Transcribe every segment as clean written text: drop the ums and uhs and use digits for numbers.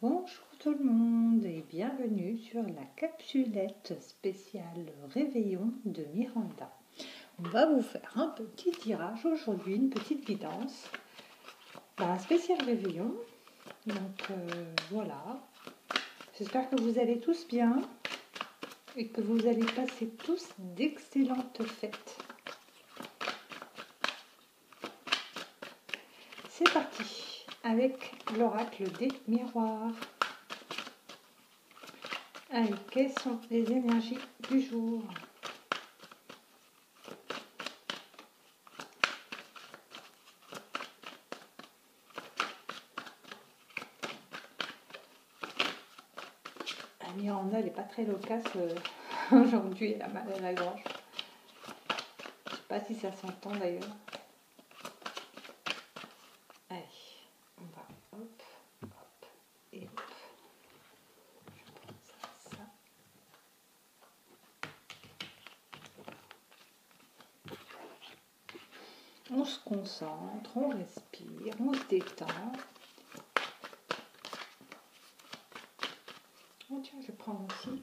Bonjour tout le monde et bienvenue sur la capsulette spéciale réveillon de Miranda. On va vous faire un petit tirage aujourd'hui, une petite guidance. Un spécial réveillon. Donc voilà. J'espère que vous allez tous bien et que vous allez passer tous d'excellentes fêtes. C'est parti avec l'oracle des miroirs. Allez, quelles sont les énergies du jour? Miranda, elle n'est pas très loquace aujourd'hui, elle a mal à la gorge. Je ne sais pas si ça s'entend d'ailleurs. Allez, on va hop, hop et hop. Je prends ça. On se concentre, on respire, on se détend. Oh tiens, je prends aussi.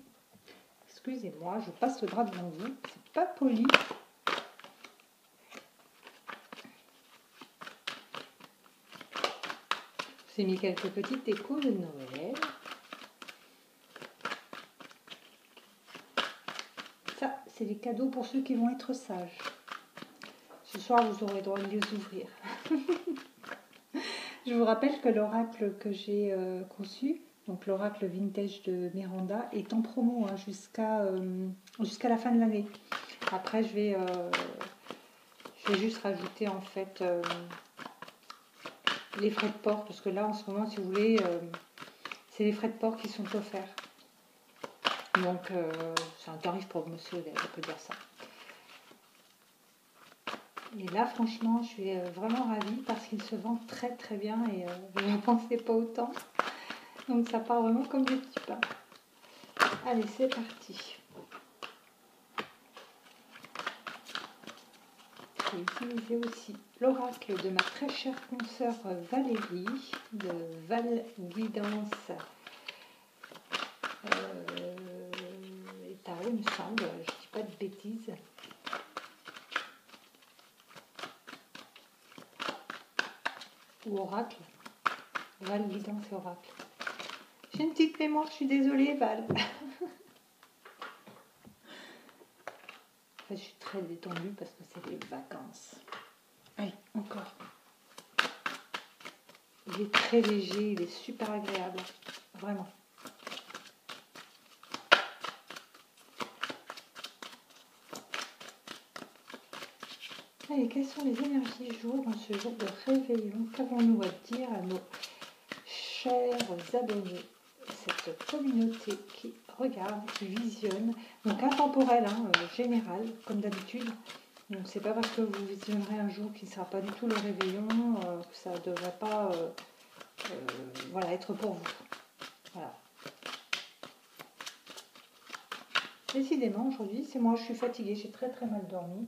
Excusez-moi, je passe le bras devant vous. C'est pas poli. J'ai mis quelques petites décos de Noël. Ça, c'est les cadeaux pour ceux qui vont être sages. Ce soir, vous aurez le droit de les ouvrir. Je vous rappelle que l'oracle que j'ai conçu, donc l'oracle vintage de Miranda, est en promo jusqu'à la fin de l'année. Après, je vais juste rajouter en fait les frais de port, parce que là, en ce moment, si vous voulez, c'est les frais de port qui sont offerts. Donc, c'est un tarif pour monsieur, on peut dire ça. Et là, franchement, je suis vraiment ravie parce qu'il se vend très très bien et je ne pensais pas autant. Donc, ça part vraiment comme des petits pains. Allez, c'est parti. J'ai utilisé aussi l'oracle de ma très chère consoeur Valérie de Val Guidance et Tarot, il me semble, je ne dis pas de bêtises. Ou oracle, Val Guidance et oracle. J'ai une petite mémoire, je suis désolée Val. Je suis très détendue parce que c'est les vacances. Allez, encore. Il est très léger, il est super agréable. Vraiment. Allez, quelles sont les énergies du jour dans ce jour de réveillon? Qu'avons-nous à dire à nos chers abonnés, cette communauté qui regarde, qui visionne, donc intemporelle, générale, comme d'habitude. Donc c'est pas parce que vous visionnerez un jour qui ne sera pas du tout le réveillon que ça ne devrait pas voilà, être pour vous. Voilà. Décidément, aujourd'hui, c'est moi, je suis fatiguée, j'ai très très mal dormi.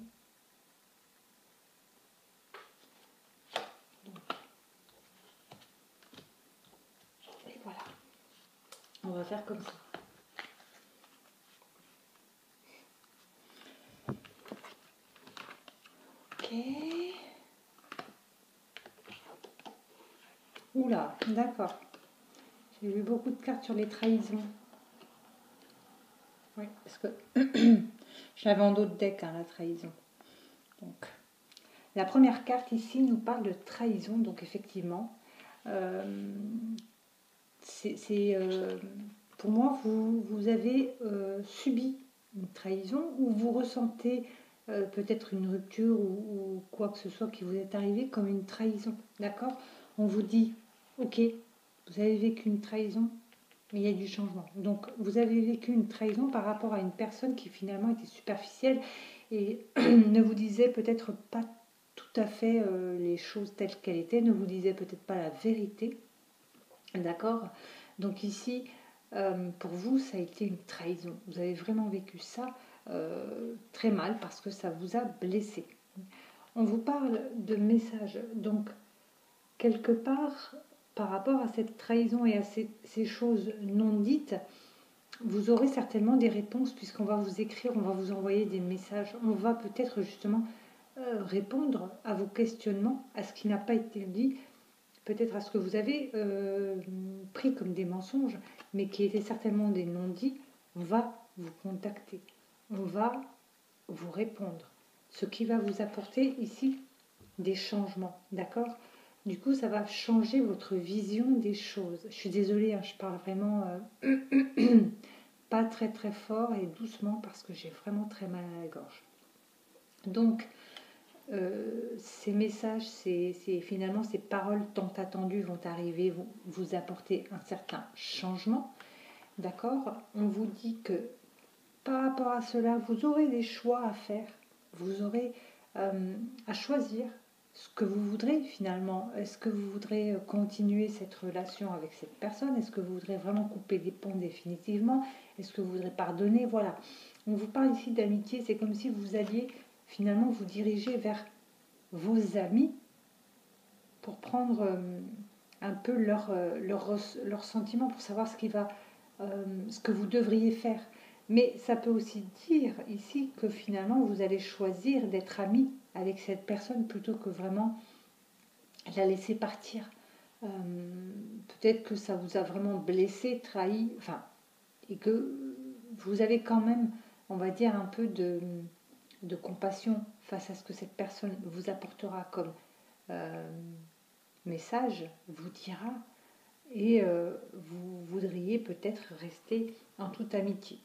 Et voilà. On va faire comme ça. Ok. Oula, d'accord. J'ai vu beaucoup de cartes sur les trahisons. Oui, parce que je l'avais en d'autres decks, la trahison. Donc, la première carte ici nous parle de trahison, donc effectivement, pour moi, vous avez subi une trahison ou vous ressentez peut-être une rupture ou quoi que ce soit qui vous est arrivé comme une trahison, d'accord? On vous dit, ok, vous avez vécu une trahison, mais il y a du changement. Donc, vous avez vécu une trahison par rapport à une personne qui finalement était superficielle et ne vous disait peut-être pas tout à fait les choses telles qu'elles étaient, ne vous disait peut-être pas la vérité, d'accord? Donc ici, pour vous, ça a été une trahison. Vous avez vraiment vécu ça très mal parce que ça vous a blessé. On vous parle de messages. Donc, quelque part, par rapport à cette trahison et à ces choses non dites, vous aurez certainement des réponses puisqu'on va vous écrire, on va vous envoyer des messages, on va peut-être justement répondre à vos questionnements, à ce qui n'a pas été dit, peut-être à ce que vous avez pris comme des mensonges, mais qui étaient certainement des non-dits. On va vous contacter, on va vous répondre, ce qui va vous apporter ici des changements, d'accord? Du coup, ça va changer votre vision des choses. Je suis désolée, hein, je parle vraiment pas très très fort et doucement parce que j'ai vraiment très mal à la gorge. Donc, ces messages, finalement ces paroles tant attendues vont arriver, vont vous apporter un certain changement, d'accord? On vous dit que par rapport à cela, vous aurez des choix à faire, vous aurez à choisir ce que vous voudrez finalement. Est-ce que vous voudrez continuer cette relation avec cette personne? Est-ce que vous voudrez vraiment couper les ponts définitivement? Est-ce que vous voudrez pardonner? Voilà. On vous parle ici d'amitié, c'est comme si vous alliez finalement vous diriger vers vos amis pour prendre un peu leurs sentiments, pour savoir ce que vous devriez faire. Mais ça peut aussi dire ici que finalement vous allez choisir d'être ami avec cette personne plutôt que vraiment la laisser partir. Peut-être que ça vous a vraiment blessé, trahi, enfin, et que vous avez quand même, on va dire, un peu de compassion face à ce que cette personne vous apportera comme message, vous dira, et vous voudriez peut-être rester en toute amitié.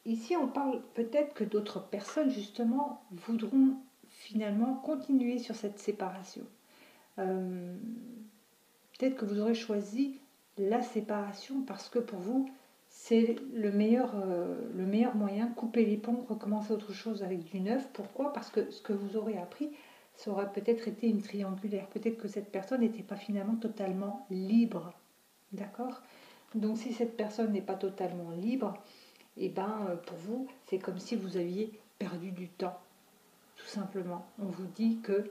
Ici, on parle peut-être que d'autres personnes, justement, voudront finalement continuer sur cette séparation. Peut-être que vous aurez choisi la séparation parce que pour vous, c'est le meilleur moyen, couper les ponts, recommencer autre chose avec du neuf. Pourquoi? Parce que ce que vous aurez appris, ça aura peut-être été une triangulaire. Peut-être que cette personne n'était pas finalement totalement libre. D'accord? Donc si cette personne n'est pas totalement libre, et pour vous, c'est comme si vous aviez perdu du temps, tout simplement. On vous dit que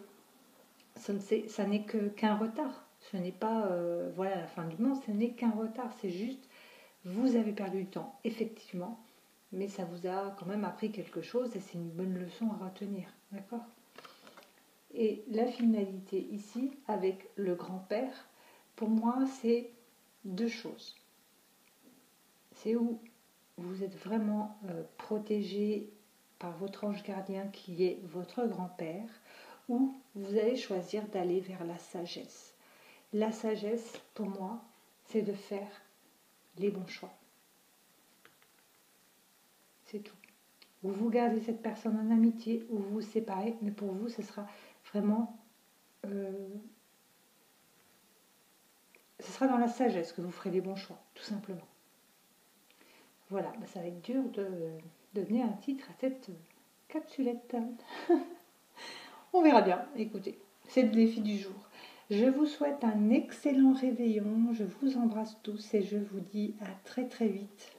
ça n'est qu'un retard. Ce n'est pas la fin du monde, ce n'est qu'un retard. C'est juste, vous avez perdu du temps, effectivement, mais ça vous a quand même appris quelque chose et c'est une bonne leçon à retenir. D'accord? Et la finalité ici, avec le grand-père, pour moi, c'est deux choses. C'est où vous êtes vraiment protégé par votre ange gardien qui est votre grand-père, ou vous allez choisir d'aller vers la sagesse. La sagesse, pour moi, c'est de faire les bons choix. C'est tout. Ou vous gardez cette personne en amitié, ou vous vous séparez, mais pour vous, ce sera vraiment... ce sera dans la sagesse que vous ferez les bons choix, tout simplement. Voilà, ça va être dur de donner un titre à cette capsulette. On verra bien, écoutez, c'est le défi du jour. Je vous souhaite un excellent réveillon, je vous embrasse tous et je vous dis à très très vite.